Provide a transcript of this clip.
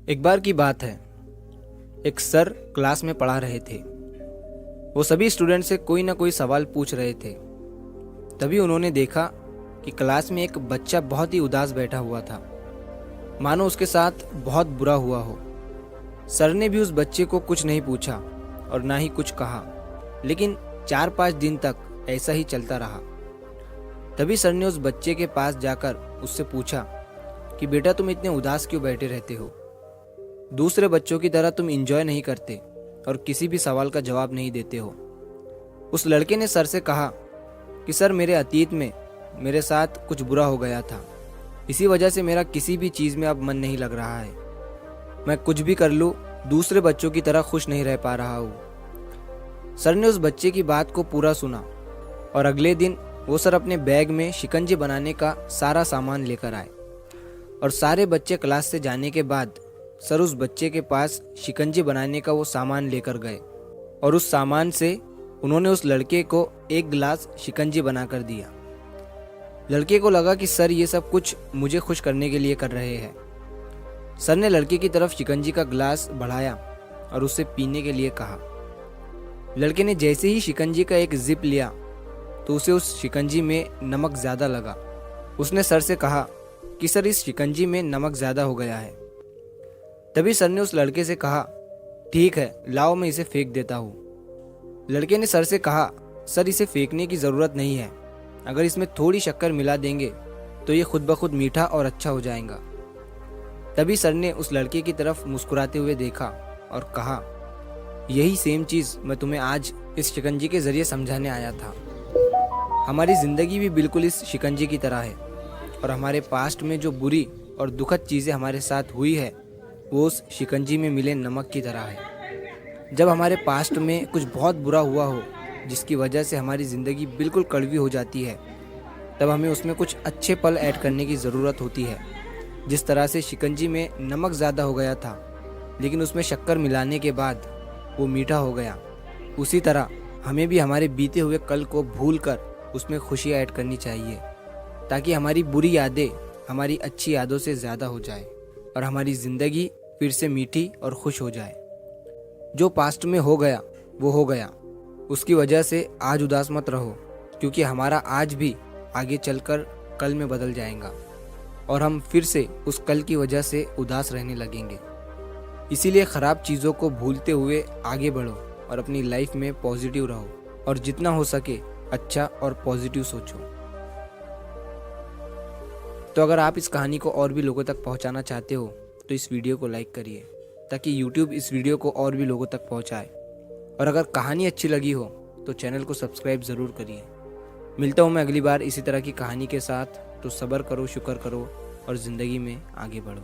एक बार की बात है, एक सर क्लास में पढ़ा रहे थे। वो सभी स्टूडेंट से कोई ना कोई सवाल पूछ रहे थे। तभी उन्होंने देखा कि क्लास में एक बच्चा बहुत ही उदास बैठा हुआ था, मानो उसके साथ बहुत बुरा हुआ हो। सर ने भी उस बच्चे को कुछ नहीं पूछा और ना ही कुछ कहा, लेकिन 4-5 दिन तक ऐसा ही चलता रहा। तभी सर ने उस बच्चे के पास जाकर उससे पूछा कि बेटा, तुम इतने उदास क्यों बैठे रहते हो? दूसरे बच्चों की तरह तुम एंजॉय नहीं करते और किसी भी सवाल का जवाब नहीं देते हो। उस लड़के ने सर से कहा कि सर, मेरे अतीत में मेरे साथ कुछ बुरा हो गया था, इसी वजह से मेरा किसी भी चीज़ में अब मन नहीं लग रहा है। मैं कुछ भी कर लूँ, दूसरे बच्चों की तरह खुश नहीं रह पा रहा हूँ। सर ने उस बच्चे की बात को पूरा सुना और अगले दिन वो सर अपने बैग में शिकंजी बनाने का सारा सामान लेकर आए और सारे बच्चे क्लास से जाने के बाद सर उस बच्चे के पास शिकंजी बनाने का वो सामान लेकर गए और उस सामान से उन्होंने उस लड़के को एक गिलास शिकंजी बनाकर दिया। लड़के को लगा कि सर ये सब कुछ मुझे खुश करने के लिए कर रहे हैं। सर ने लड़के की तरफ शिकंजी का गिलास बढ़ाया और उसे पीने के लिए कहा। लड़के ने जैसे ही शिकंजी का एक जिप लिया तो उसे उस शिकंजी में नमक ज़्यादा लगा। उसने सर से कहा कि सर, इस शिकंजी में नमक ज़्यादा हो गया है। तभी सर ने उस लड़के से कहा, ठीक है, लाओ मैं इसे फेंक देता हूँ। लड़के ने सर से कहा, सर, इसे फेंकने की ज़रूरत नहीं है। अगर इसमें थोड़ी शक्कर मिला देंगे तो ये खुद ब खुद मीठा और अच्छा हो जाएगा। तभी सर ने उस लड़के की तरफ मुस्कुराते हुए देखा और कहा, यही सेम चीज़ मैं तुम्हें आज इस शिकंजी के ज़रिए समझाने आया था। हमारी ज़िंदगी भी बिल्कुल इस शिकंजी की तरह है और हमारे पास्ट में जो बुरी और दुखद चीज़ें हमारे साथ हुई है वो उस शिकंजी में मिले नमक की तरह है। जब हमारे पास्ट में कुछ बहुत बुरा हुआ हो जिसकी वजह से हमारी ज़िंदगी बिल्कुल कड़वी हो जाती है, तब हमें उसमें कुछ अच्छे पल ऐड करने की ज़रूरत होती है। जिस तरह से शिकंजी में नमक ज़्यादा हो गया था लेकिन उसमें शक्कर मिलाने के बाद वो मीठा हो गया, उसी तरह हमें भी हमारे बीते हुए कल को भूल कर उसमें खुशियाँ ऐड करनी चाहिए, ताकि हमारी बुरी यादें हमारी अच्छी यादों से ज़्यादा हो जाए और हमारी ज़िंदगी फिर से मीठी और खुश हो जाए। जो पास्ट में हो गया वो हो गया, उसकी वजह से आज उदास मत रहो, क्योंकि हमारा आज भी आगे चलकर कल में बदल जाएगा और हम फिर से उस कल की वजह से उदास रहने लगेंगे। इसीलिए ख़राब चीज़ों को भूलते हुए आगे बढ़ो और अपनी लाइफ में पॉजिटिव रहो और जितना हो सके अच्छा और पॉजिटिव सोचो। तो अगर आप इस कहानी को और भी लोगों तक पहुंचाना चाहते हो तो इस वीडियो को लाइक करिए, ताकि YouTube इस वीडियो को और भी लोगों तक पहुंचाए। और अगर कहानी अच्छी लगी हो तो चैनल को सब्सक्राइब ज़रूर करिए। मिलता हूँ मैं अगली बार इसी तरह की कहानी के साथ। तो सब्र करो, शुक्र करो और ज़िंदगी में आगे बढ़ो।